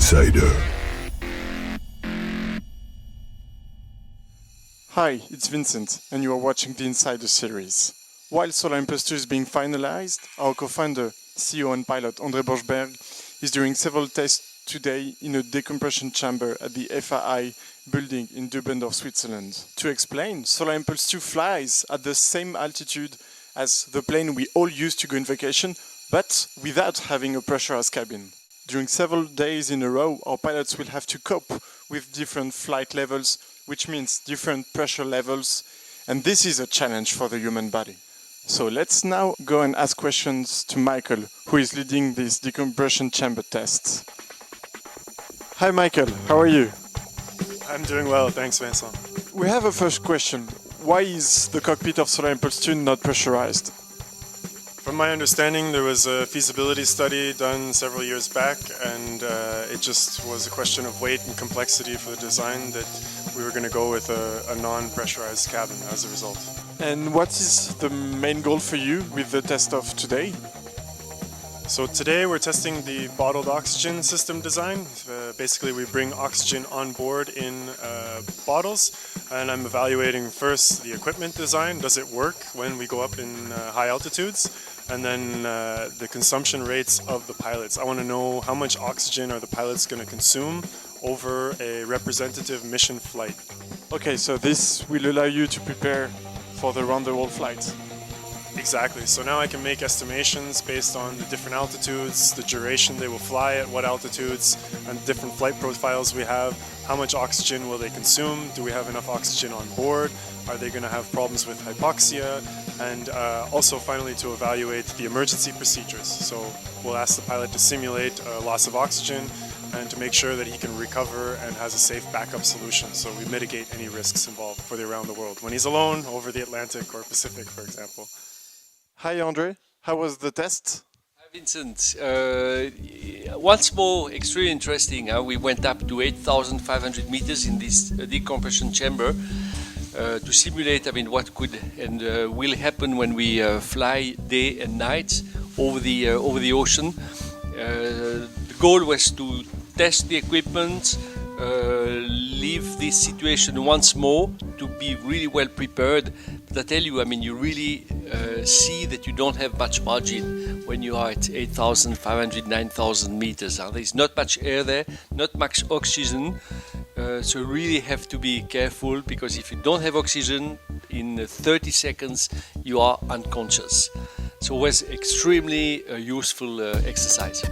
Insider. Hi, it's Vincent, and you are watching the Insider series. While Solar Impulse 2 is being finalized, our co-founder, CEO and pilot André Borschberg is doing several tests today in a decompression chamber at the FAI building in Dubendorf, Switzerland. To explain, Solar Impulse 2 flies at the same altitude as the plane we all use to go on vacation, but without having a pressurized cabin. During several days in a row, our pilots will have to cope with different flight levels, which means different pressure levels, and this is a challenge for the human body. So let's now go and ask questions to Michael, who is leading these decompression chamber tests. Hi Michael, how are you? I'm doing well, thanks Vincent. We have a first question. Why is the cockpit of Solar Impulse 2 not pressurized? From my understanding, there was a feasibility study done several years back, and it just was a question of weight and complexity for the design that we were going to go with a non-pressurized cabin as a result. And what is the main goal for you with the test of today? So today we're testing the bottled oxygen system design. Basically we bring oxygen on board in bottles, and I'm evaluating first the equipment design. Does it work when we go up in high altitudes? And then the consumption rates of the pilots. I want to know how much oxygen are the pilots going to consume over a representative mission flight. Okay, so this will allow you to prepare for the round-the-world flight. Exactly. So now I can make estimations based on the different altitudes, the duration they will fly at what altitudes, and different flight profiles we have. How much oxygen will they consume? Do we have enough oxygen on board? Are they going to have problems with hypoxia? And also finally to evaluate the emergency procedures. So we'll ask the pilot to simulate a loss of oxygen and to make sure that he can recover and has a safe backup solution, so we mitigate any risks involved for the around the world when he's alone over the Atlantic or Pacific, for example. Hi Andre, how was the test? Hi Vincent. Once more, extremely interesting. We went up to 8,500 meters in this decompression chamber to simulate, what could and will happen when we fly day and night over the ocean. The goal was to test the equipment, leave this situation once more to be really well prepared. But I tell you, you really see that you don't have much margin when you are at 8,500, 9,000 meters. There's not much air there, not much oxygen. So you really have to be careful, because if you don't have oxygen, in 30 seconds you are unconscious. So it was extremely useful exercise.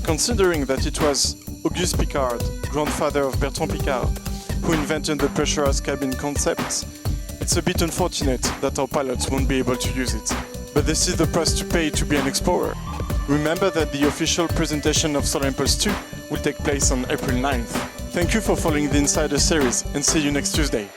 Considering that it was Auguste Piccard, grandfather of Bertrand Piccard, who invented the pressurized cabin concept, it's a bit unfortunate that our pilots won't be able to use it. But this is the price to pay to be an explorer. Remember that the official presentation of Solar Impulse 2 will take place on April 9th. Thank you for following the Insider series, and see you next Tuesday.